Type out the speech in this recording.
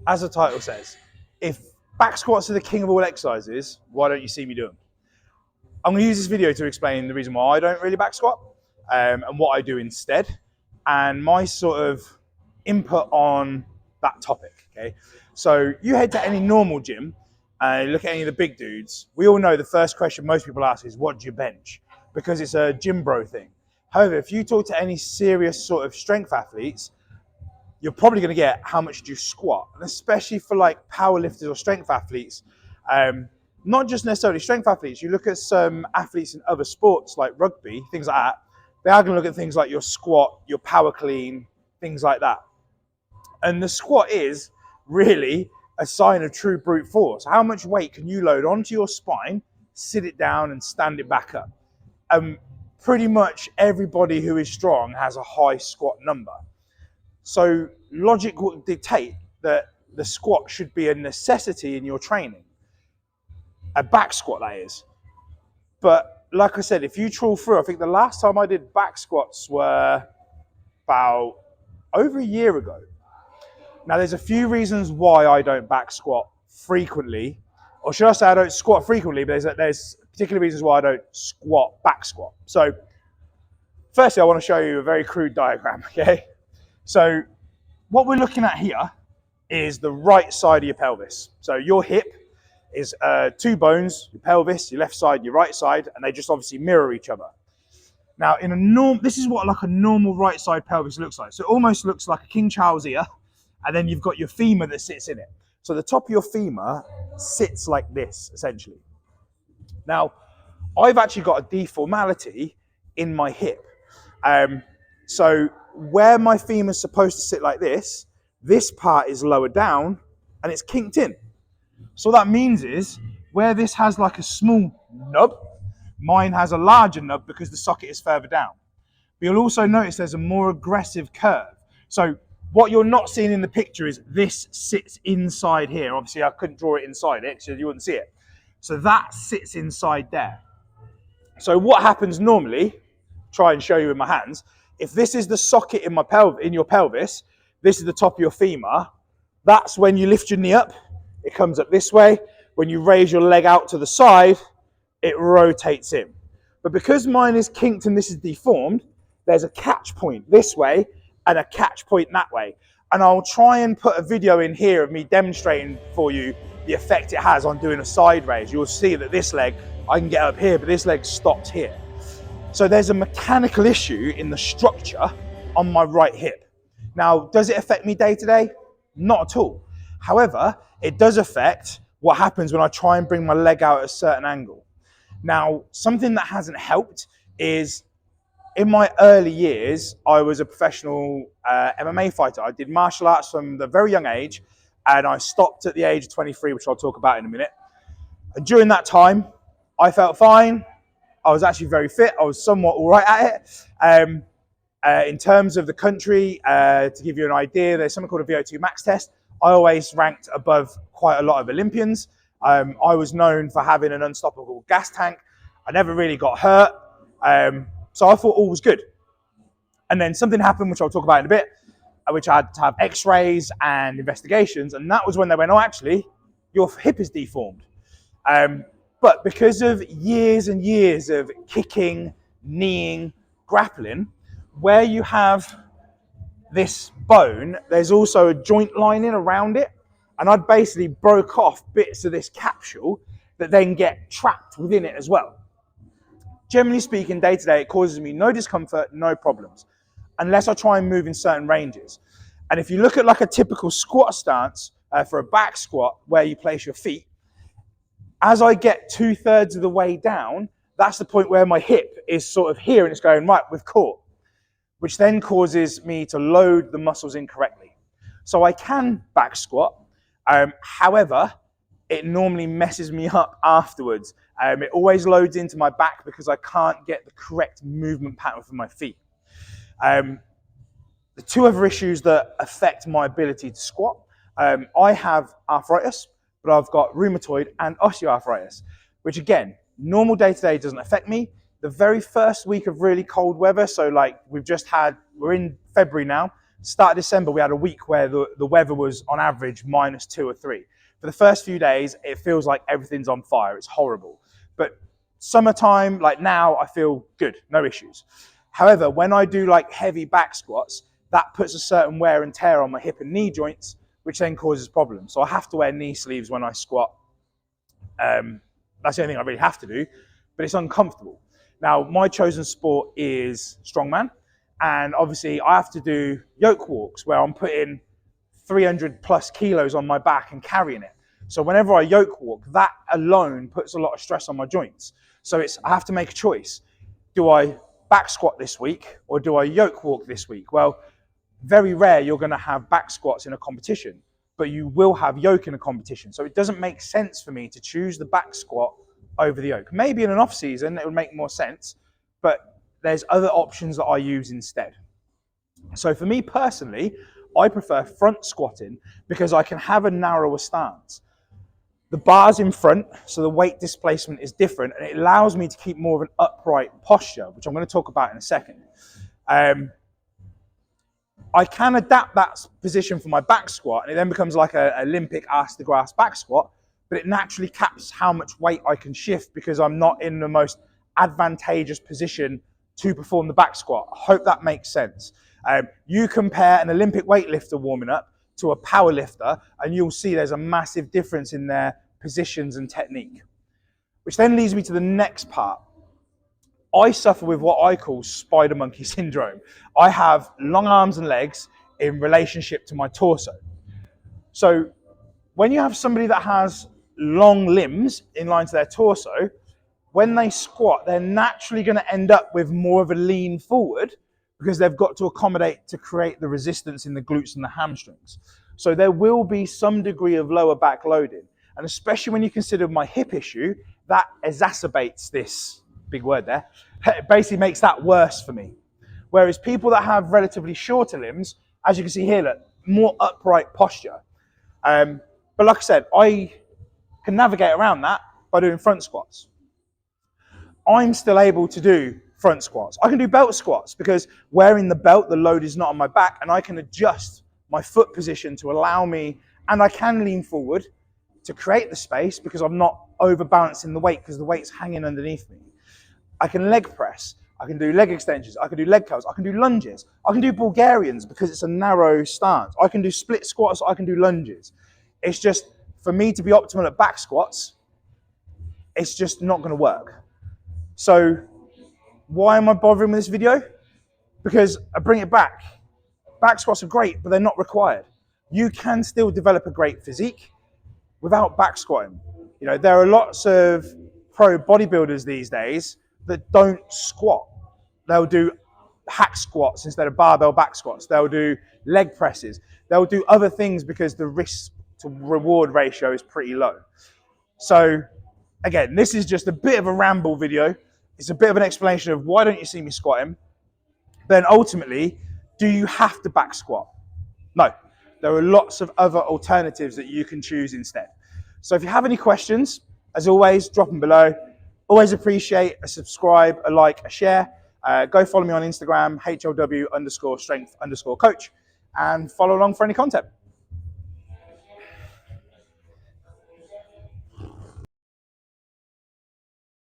as the title says, if back squats are the king of all exercises, why don't you see me do them? I'm going to use this video to explain the reason why I don't really back squat and what I do instead, and my sort of input on that topic. Okay, so you head to any normal gym and look at any of the big dudes. We all know the first question most people ask is, "What do you bench?" Because it's a gym bro thing. However, if you talk to any serious sort of strength athletes, you're probably going to get how much do you squat, and especially for like power lifters or strength athletes. Not just necessarily strength athletes. You look at some athletes in other sports like rugby, things like that. They are going to look at things like your squat, your power clean, things like that. And the squat is really a sign of true brute force. How much weight can you load onto your spine, sit it down, and stand it back up? Pretty much everybody who is strong has a high squat number. So logic will dictate that the squat should be a necessity in your training. A back squat, that is. But like I said, if you trawl through, I think the last time I did back squats were about over a year ago. Now, there's a few reasons why I don't back squat frequently, or should I say I don't squat frequently, but there's particular reasons why I don't back squat. So firstly, I want to show you a very crude diagram, okay? So what we're looking at here is the right side of your pelvis. So your hip is two bones, your pelvis, your left side, your right side, and they just obviously mirror each other. Now, this is what like a normal right side pelvis looks like. So it almost looks like a King Charles ear, and then you've got your femur that sits in it. So the top of your femur sits like this, essentially. Now, I've actually got a deformality in my hip. So where my femur is supposed to sit like this part is lower down and it's kinked in. So what that means is where this has like a small nub, mine has a larger nub because the socket is further down. But you'll also notice there's a more aggressive curve. So what you're not seeing in the picture is this sits inside here. Obviously I couldn't draw it inside it so you wouldn't see it. So that sits inside there. So what happens normally, try and show you with my hands, if this is the socket in your pelvis, this is the top of your femur, that's when you lift your knee up, it comes up this way. When you raise your leg out to the side, it rotates in. But because mine is kinked and this is deformed, there's a catch point this way and a catch point that way. And I'll try and put a video in here of me demonstrating for you the effect it has on doing a side raise. You'll see that this leg, I can get up here, but this leg stops here. So there's a mechanical issue in the structure on my right hip. Now, does it affect me day to day? Not at all. However, it does affect what happens when I try and bring my leg out at a certain angle. Now, something that hasn't helped is in my early years, I was a professional MMA fighter. I did martial arts from the very young age, and I stopped at the age of 23, which I'll talk about in a minute. And during that time, I felt fine. I was actually very fit. I was somewhat all right at it. In terms of the country, to give you an idea, there's something called a VO2 max test. I always ranked above quite a lot of Olympians. I was known for having an unstoppable gas tank. I never really got hurt. So I thought all was good. And then something happened, which I'll talk about in a bit, which I had to have x-rays and investigations. And that was when they went, oh, actually, your hip is deformed. But because of years and years of kicking, kneeing, grappling, where you have this bone, there's also a joint lining around it. And I'd basically broke off bits of this capsule that then get trapped within it as well. Generally speaking, day to day, it causes me no discomfort, no problems, unless I try and move in certain ranges. And if you look at like a typical squat stance for a back squat where you place your feet, as I get 2/3 of the way down, that's the point where my hip is sort of here and it's going, right, we've caught, which then causes me to load the muscles incorrectly. So I can back squat, however, it normally messes me up afterwards. It always loads into my back because I can't get the correct movement pattern for my feet. The two other issues that affect my ability to squat, I have arthritis, but I've got rheumatoid and osteoarthritis, which again, normal day-to-day doesn't affect me. The very first week of really cold weather, so like we're in February now, Start of December, we had a week where the weather was on average -2 or 3. For the first few days, it feels like everything's on fire. It's horrible. But summertime, like now, I feel good, no issues. However, when I do like heavy back squats, that puts a certain wear and tear on my hip and knee joints, which then causes problems. So I have to wear knee sleeves when I squat. That's the only thing I really have to do, but it's uncomfortable. Now, my chosen sport is strongman, and obviously I have to do yoke walks where I'm putting 300 plus kilos on my back and carrying it. So whenever I yoke walk, that alone puts a lot of stress on my joints. So I have to make a choice. Do I back squat this week or do I yoke walk this week? Well, very rare you're going to have back squats in a competition, but you will have yoke in a competition. So it doesn't make sense for me to choose the back squat over the yoke. Maybe in an off season it would make more sense, but there's other options that I use instead. So for me personally, I prefer front squatting because I can have a narrower stance. The bar's in front, so the weight displacement is different, and it allows me to keep more of an upright posture, which I'm going to talk about in a second. I can adapt that position for my back squat, and it then becomes like an Olympic ass to grass back squat, but it naturally caps how much weight I can shift because I'm not in the most advantageous position to perform the back squat. I hope that makes sense. You compare an Olympic weightlifter warming up to a power lifter, and you'll see there's a massive difference in their positions and technique. Which then leads me to the next part. I suffer with what I call spider monkey syndrome. I have long arms and legs in relationship to my torso. So when you have somebody that has long limbs in line to their torso, when they squat, they're naturally going to end up with more of a lean forward because they've got to accommodate to create the resistance in the glutes and the hamstrings. So there will be some degree of lower back loading. And especially when you consider my hip issue, that exacerbates this, big word there, it basically makes that worse for me. Whereas people that have relatively shorter limbs, as you can see here, look, more upright posture. But like I said, I can navigate around that by doing front squats. I'm still able to do front squats. I can do belt squats because wearing the belt, the load is not on my back, and I can adjust my foot position to allow me, and I can lean forward to create the space because I'm not overbalancing the weight because the weight's hanging underneath me. I can leg press, I can do leg extensions, I can do leg curls, I can do lunges, I can do Bulgarians because it's a narrow stance, I can do split squats, I can do lunges. It's just, for me to be optimal at back squats, it's just not going to work. So why am I bothering with this video? Because I bring it back. Back squats are great, but they're not required. You can still develop a great physique without back squatting. You know, there are lots of pro bodybuilders these days that don't squat. They'll do hack squats instead of barbell back squats. They'll do leg presses. They'll do other things because the risk to reward ratio is pretty low. So again, this is just a bit of a ramble video. It's a bit of an explanation of why don't you see me squatting. Then ultimately, do you have to back squat? No. There are lots of other alternatives that you can choose instead. So if you have any questions, as always, drop them below. Always appreciate a subscribe, a like, a share. Go follow me on Instagram, HLW_strength_coach, and follow along for any content.